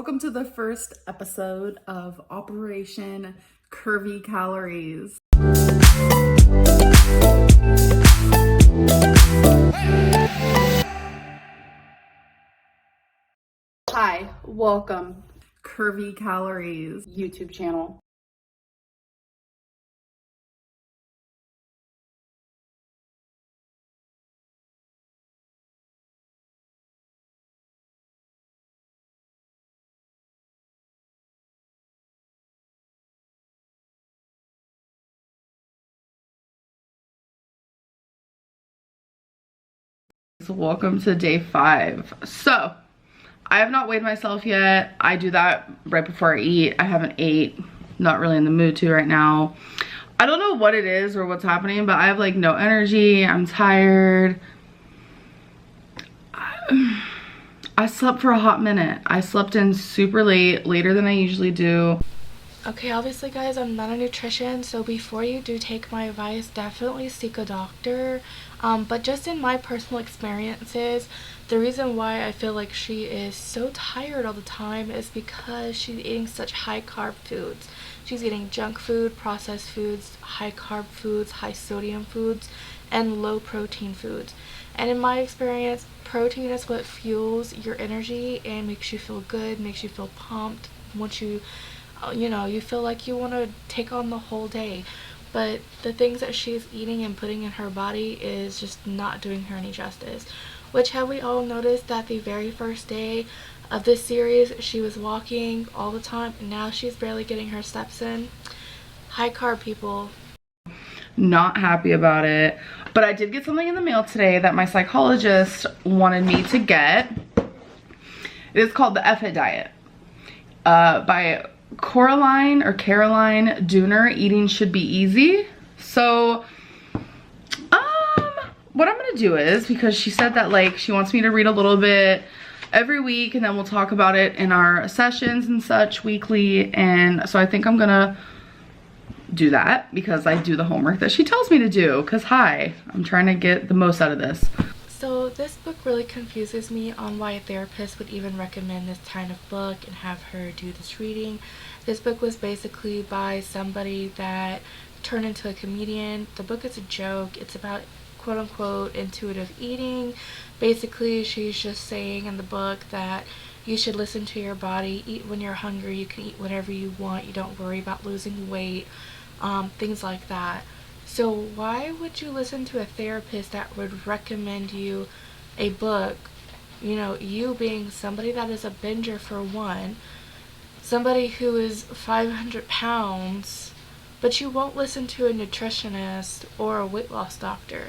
Welcome to the first episode of Operation Curvy Calories. Hi, welcome. Curvy Calories YouTube channel. So welcome to day 5. So I have not weighed myself yet. I do that right before I eat. I haven't ate, not really in the mood to right now. I don't know what it is or what's happening, but I have like no energy. I'm tired. I slept for a hot minute. I slept in super late, later than I usually do. Okay, obviously guys, I'm not a nutrition, so before you do take my advice, definitely seek a doctor. But just in my personal experiences, the reason why I feel like she is so tired all the time is because she's eating such high carb foods. She's eating junk food, processed foods, high carb foods, high sodium foods, and low protein foods. And in my experience, protein is what fuels your energy and makes you feel good, makes you feel pumped once you feel like you want to take on the whole day. But the things that she's eating and putting in her body is just not doing her any justice. Which, have we all noticed that the very first day of this series she was walking all the time, and now she's barely getting her steps in? High carb, people. Not happy about it, but I did get something in the mail today that my psychologist wanted me to get. It is called the FIT diet by Caroline Dooner. Eating should be easy. So what I'm gonna do is, because she said that like she wants me to read a little bit every week and then we'll talk about it in our sessions and such weekly, and so I think I'm gonna do that because I do the homework that she tells me to do, because hi, I'm trying to get the most out of this. So this book really confuses me on why a therapist would even recommend this kind of book and have her do this reading. This book was basically by somebody that turned into a comedian. The book is a joke. It's about quote-unquote intuitive eating. Basically, she's just saying in the book that you should listen to your body, eat when you're hungry, you can eat whatever you want, you don't worry about losing weight, things like that. So why would you listen to a therapist that would recommend you a book, you being somebody that is a binger for one, somebody who is 500 pounds, but you won't listen to a nutritionist or a weight loss doctor?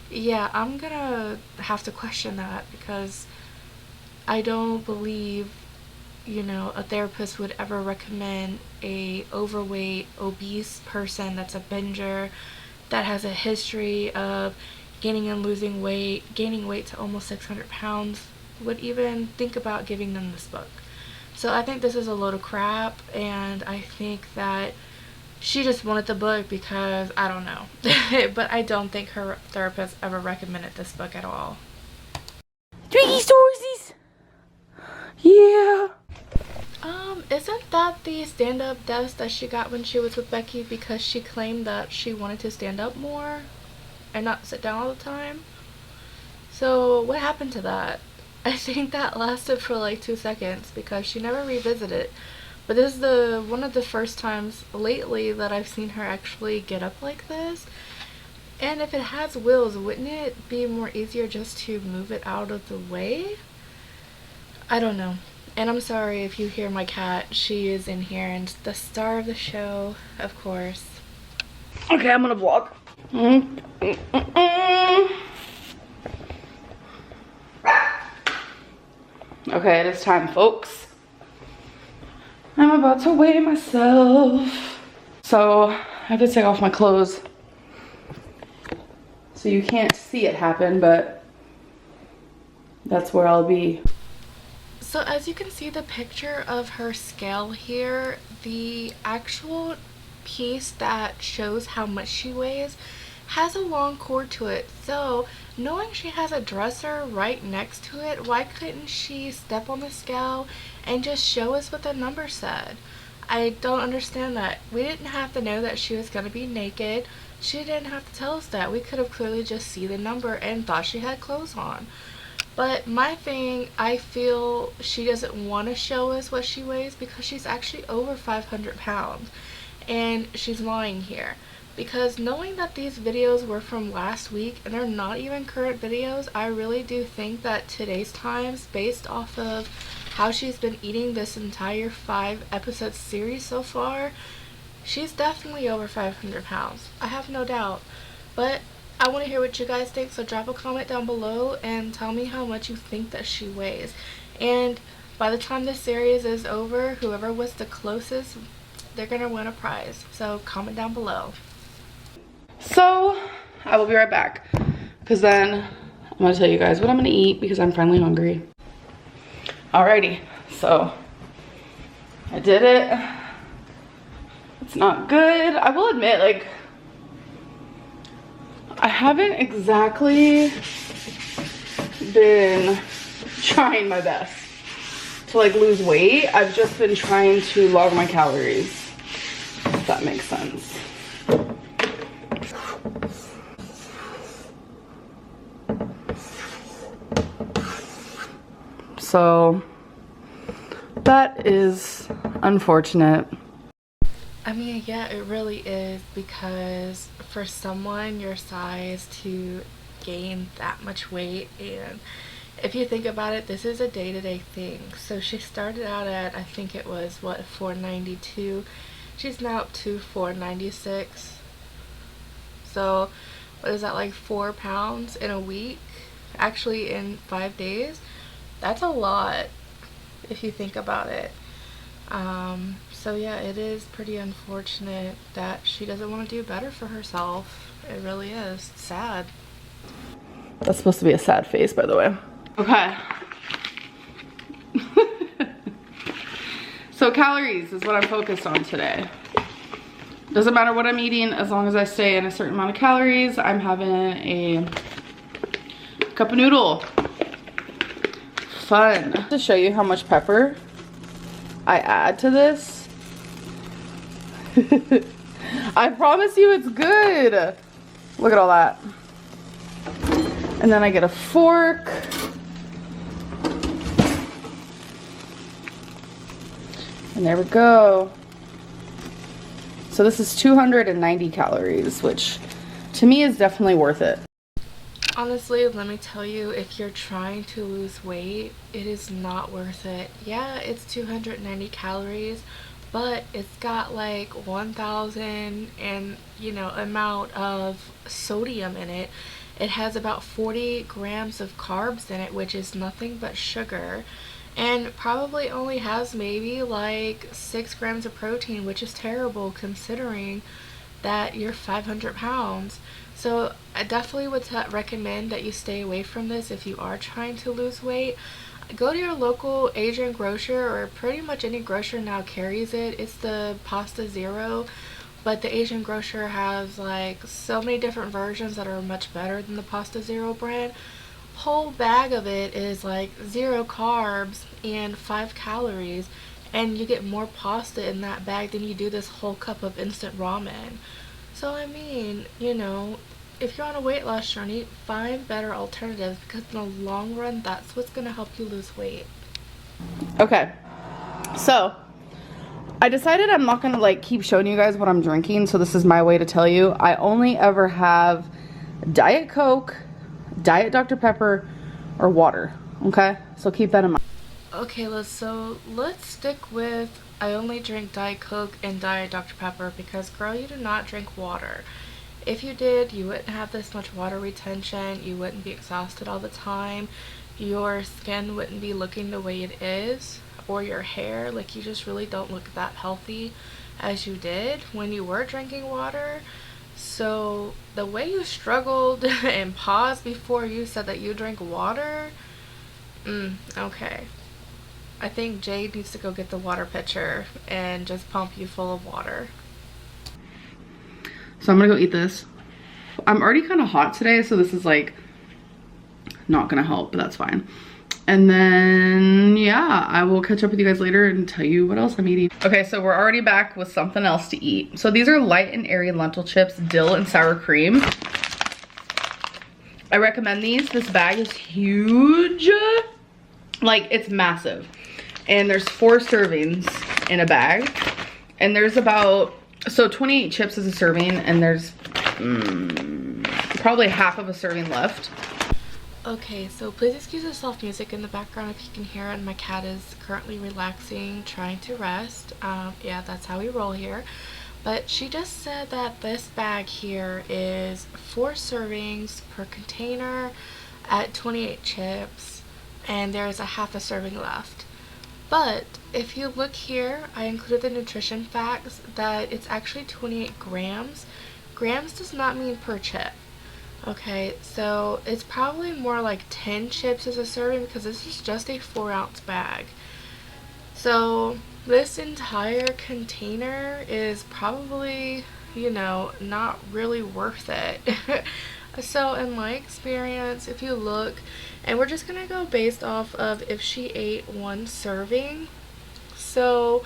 Yeah, I'm gonna have to question that, because I don't believe a therapist would ever recommend a overweight, obese person that's a binger, that has a history of gaining and losing weight, gaining weight to almost 600 pounds, would even think about giving them this book. So I think this is a load of crap, and I think that she just wanted the book because, I don't know. But I don't think her therapist ever recommended this book at all. Tricky stories. Yeah. Isn't that the stand-up desk that she got when she was with Becky, because she claimed that she wanted to stand up more and not sit down all the time? So what happened to that? I think that lasted for like 2 seconds because she never revisited it. But this is one of the first times lately that I've seen her actually get up like this. And if it has wheels, wouldn't it be more easier just to move it out of the way? I don't know. And I'm sorry if you hear my cat. She is in here and the star of the show, of course. Okay, I'm gonna vlog. Okay, it is time, folks. I'm about to weigh myself. So I have to take off my clothes, so you can't see it happen, but that's where I'll be. So as you can see the picture of her scale here, the actual piece that shows how much she weighs has a long cord to it. So knowing she has a dresser right next to it, why couldn't she step on the scale and just show us what the number said? I don't understand that. We didn't have to know that she was going to be naked. She didn't have to tell us that. We could have clearly just seen the number and thought she had clothes on. But my thing, I feel she doesn't want to show us what she weighs because she's actually over 500 pounds. And she's lying here. Because knowing that these videos were from last week and they're not even current videos, I really do think that today's times, based off of how she's been eating this entire 5-episode series so far, she's definitely over 500 pounds. I have no doubt. But I want to hear what you guys think, so drop a comment down below and tell me how much you think that she weighs. And by the time this series is over, whoever was the closest, they're gonna win a prize. So comment down below. So I will be right back, because then I'm gonna tell you guys what I'm gonna eat because I'm finally hungry. Alrighty, so I did it. It's not good. I will admit, like, I haven't exactly been trying my best to like lose weight. I've just been trying to log my calories, if that makes sense. So that is unfortunate. I mean, yeah, it really is, because for someone your size to gain that much weight, and if you think about it, this is a day-to-day thing. So she started out at, I think it was, what, 492? She's now up to 496. So what is that, like 4 pounds in a week? Actually, in 5 days? That's a lot if you think about it. So yeah, it is pretty unfortunate that she doesn't want to do better for herself. It really is. It's sad. That's supposed to be a sad face, by the way. Okay. So calories is what I'm focused on today. Doesn't matter what I'm eating, as long as I stay in a certain amount of calories. I'm having a cup of noodle. Fun. To show you how much pepper I add to this. I promise you it's good. Look at all that. And then I get a fork. And there we go. So this is 290 calories, which to me is definitely worth it. Honestly, let me tell you, if you're trying to lose weight, it is not worth it. Yeah, it's 290 calories, but it's got like 1,000 and, you know, amount of sodium in it. It has about 40 grams of carbs in it, which is nothing but sugar, and probably only has maybe like 6 grams of protein, which is terrible considering that you're 500 pounds. So I definitely would recommend that you stay away from this if you are trying to lose weight. Go to your local Asian grocer, or pretty much any grocer now carries it. It's the Pasta Zero, but the Asian grocer has like so many different versions that are much better than the Pasta Zero brand. Whole bag of it is like 0 carbs and 5 calories, and you get more pasta in that bag than you do this whole cup of instant ramen. So I mean, you know, if you're on a weight loss journey, find better alternatives, because in the long run, that's what's going to help you lose weight. Okay, so I decided I'm not gonna like keep showing you guys what I'm drinking, so this is my way to tell you. I only ever have Diet Coke, Diet Dr. Pepper, or water. Okay, so keep that in mind. Okay, let's stick with I only drink Diet Coke and Diet Dr. Pepper, because girl, you do not drink water. If you did, you wouldn't have this much water retention, you wouldn't be exhausted all the time, your skin wouldn't be looking the way it is, or your hair, like you just really don't look that healthy as you did when you were drinking water. So the way you struggled and paused before you said that you drink water, okay. I think Jade needs to go get the water pitcher and just pump you full of water. So I'm gonna go eat this. I'm already kind of hot today, so this is like not gonna help, but that's fine. And then, yeah, I will catch up with you guys later and tell you what else I'm eating. Okay, so we're already back with something else to eat. So these are light and airy lentil chips, dill and sour cream. I recommend these. This bag is huge. Like, it's massive. And there's 4 servings in a bag. And there's about, so 28 chips is a serving, and there's probably half of a serving left. Okay, so please excuse the soft music in the background if you can hear it. My cat is currently relaxing, trying to rest. Yeah, that's how we roll here. But she just said that this bag here is 4 servings per container at 28 chips, and there's a half a serving left. But if you look here, I included the nutrition facts that it's actually 28 grams. Grams does not mean per chip. Okay, so it's probably more like 10 chips as a serving because this is just a 4-ounce bag. So this entire container is probably, you know, not really worth it. So in my experience, if you look, and we're just gonna go based off of if she ate 1 serving. So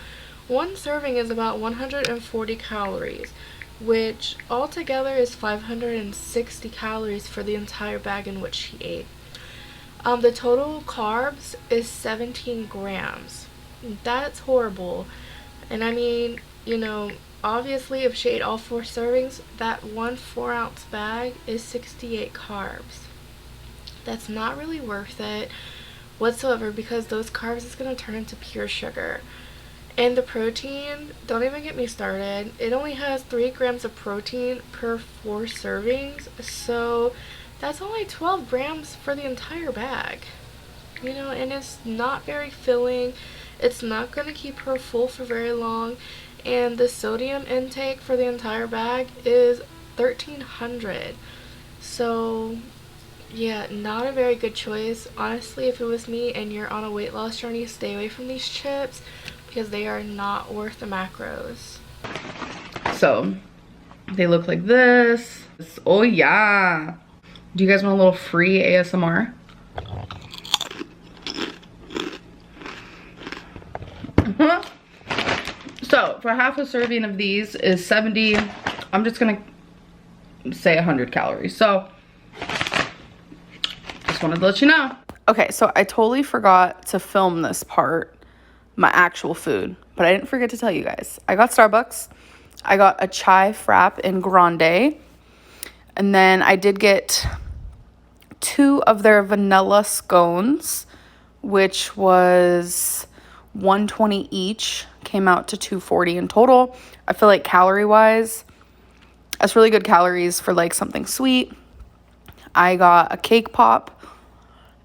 1 serving is about 140 calories, which altogether is 560 calories for the entire bag in which she ate. The total carbs is 17 grams. That's horrible. And I mean, you know, obviously if she ate all 4 servings, that 1 4-ounce bag is 68 carbs. That's not really worth it whatsoever, because those carbs is going to turn into pure sugar. And the protein, don't even get me started. It only has 3 grams of protein per 4 servings, so that's only 12 grams for the entire bag. You know, and it's not very filling. It's not going to keep her full for very long. And the sodium intake for the entire bag is 1,300. So yeah, not a very good choice. Honestly, if it was me and you're on a weight loss journey, stay away from these chips because they are not worth the macros. So they look like this. Oh yeah. Do you guys want a little free ASMR? So for half a serving of these is 70, I'm just gonna say 100 calories. So just wanted to let you know. Okay, so I totally forgot to film this part, my actual food, but I didn't forget to tell you guys. I got Starbucks. I got a chai frap in grande, and then I did get 2 of their vanilla scones, which was $120 each, came out to $240 in total. I feel like calorie wise, that's really good calories for like something sweet. I got a cake pop,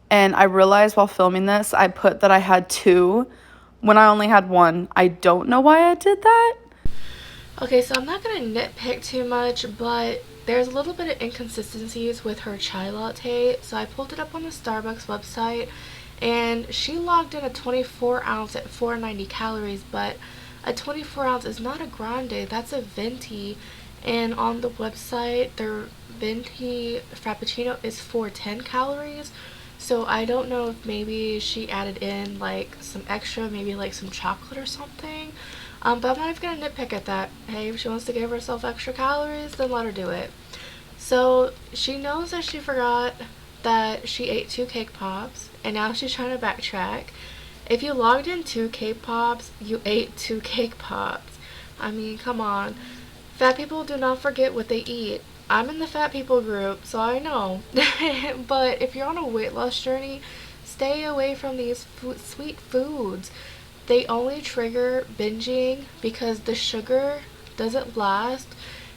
and I realized while filming this, I put that I had 2 when I only had 1. I don't know why I did that. Okay, so I'm not going to nitpick too much, but there's a little bit of inconsistencies with her chai latte. So I pulled it up on the Starbucks website, and she logged in a 24 ounce at 490 calories, but a 24 ounce is not a grande, that's a venti. And on the website, their venti frappuccino is 410 calories. So I don't know if maybe she added in like some extra, maybe like some chocolate or something. But I'm not even going to nitpick at that. Hey, if she wants to give herself extra calories, then let her do it. So she knows that she forgot that she ate 2 cake pops, and now she's trying to backtrack. If you logged in 2 cake pops, you ate 2 cake pops. I mean, come on. Fat people do not forget what they eat. I'm in the fat people group, so I know. But if you're on a weight loss journey, stay away from these sweet foods. They only trigger binging because the sugar doesn't last.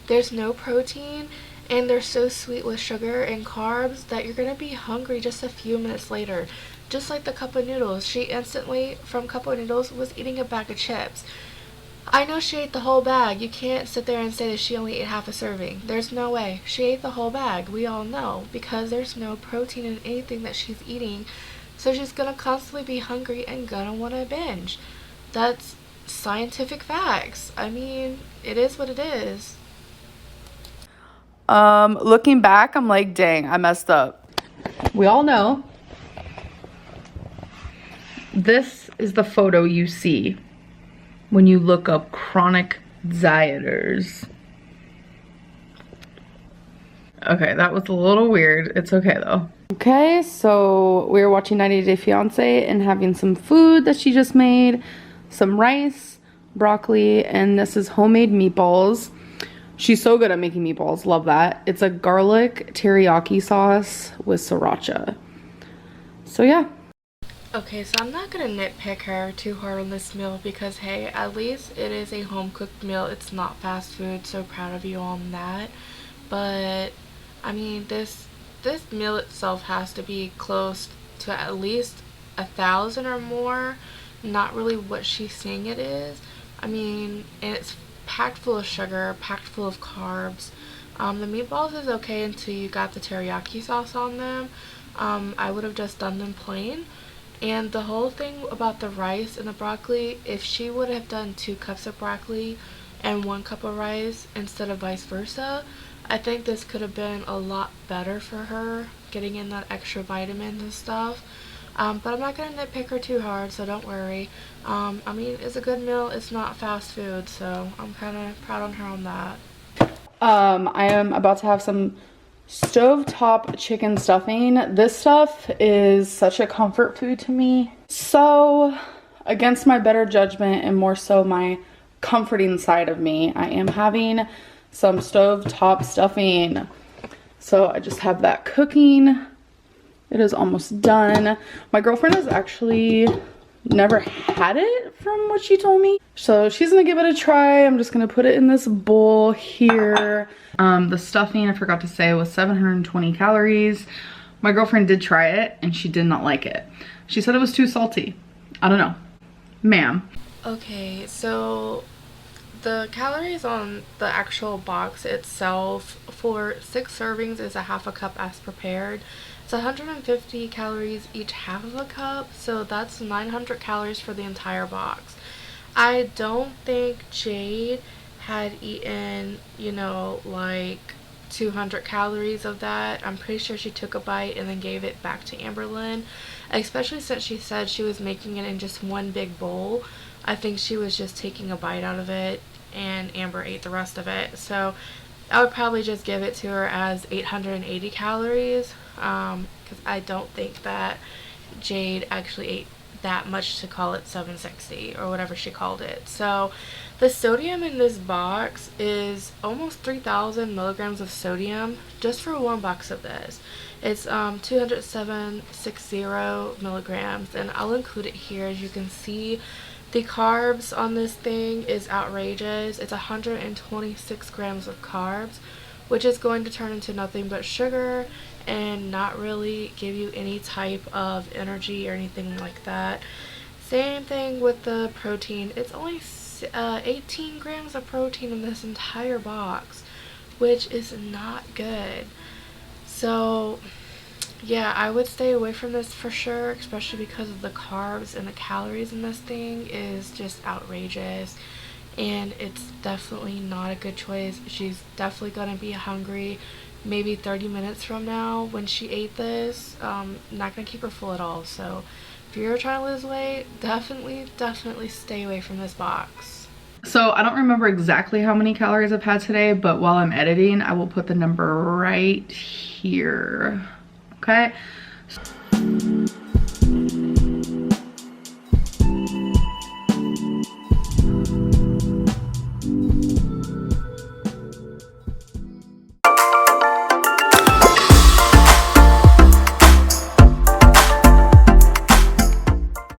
There's no protein, and they're so sweet with sugar and carbs that you're going to be hungry just a few minutes later. Just like the cup of noodles. She instantly, from cup of noodles, was eating a bag of chips. I know she ate the whole bag. You can't sit there and say that she only ate half a serving. There's no way. She ate the whole bag. We all know, because there's no protein in anything that she's eating. So she's going to constantly be hungry and going to want to binge. That's scientific facts. I mean, it is what it is. Looking back, I'm like, dang, I messed up. we all know this is the photo you see when you look up chronic dieters. Okay, that was a little weird. It's okay though. Okay, so we were watching 90 Day Fiance and having some food that she just made. Some rice, broccoli, and this is homemade meatballs. She's so good at making meatballs. Love that. It's a garlic teriyaki sauce with sriracha. So yeah. Okay, so I'm not gonna nitpick her too hard on this meal because, hey, at least it is a home-cooked meal. It's not fast food, so proud of you on that. But, I mean, this meal itself has to be close to at least 1,000 or more. Not really what she's saying it is. I mean, and it's packed full of sugar, packed full of carbs. The meatballs is okay until you got the teriyaki sauce on them. I would have just done them plain. And the whole thing about the rice and the broccoli, if she would have done 2 cups of broccoli and 1 cup of rice instead of vice versa, I think this could have been a lot better for her, getting in that extra vitamins and stuff. But I'm not going to nitpick her too hard, so don't worry. I mean, it's a good meal. It's not fast food, so I'm kind of proud on her on that. I am about to have some stovetop chicken stuffing. This stuff is such a comfort food to me. So, against my better judgment and more so my comforting side of me, I am having some stovetop stuffing. So I just have that cooking. It is almost done. My girlfriend has actually never had it from what she told me. So she's gonna give it a try. I'm just gonna put it in this bowl here. The stuffing, I forgot to say, was 720 calories. My girlfriend did try it and she did not like it. She said it was too salty. I don't know. Ma'am. Okay, so the calories on the actual box itself for 6 servings is a half a cup as prepared. It's 150 calories each half of a cup, so that's 900 calories for the entire box. I don't think Jade had eaten, you know, like 200 calories of that. I'm pretty sure she took a bite and then gave it back to Amberlynn, especially since she said she was making it in just one big bowl. I think she was just taking a bite out of it and Amber ate the rest of it. So I would probably just give it to her as 880 calories because I don't think that Jade actually ate that much to call it 760 or whatever she called it. So the sodium in this box is almost 3,000 milligrams of sodium just for one box of this. It's 207.60 milligrams, and I'll include it here. As you can see, the carbs on this thing is outrageous. It's 126 grams of carbs, which is going to turn into nothing but sugar and not really give you any type of energy or anything like that. Same thing with the protein. It's only 18 grams of protein in this entire box, which is not good. So yeah, I would stay away from this for sure, especially because of the carbs and the calories in this thing is just outrageous. And it's definitely not a good choice. She's definitely going to be hungry maybe 30 minutes from now when she ate this. Not going to keep her full at all. So if you're trying to lose weight, definitely stay away from this box. So I don't remember exactly how many calories I've had today, but while I'm editing, I will put the number right here. Okay,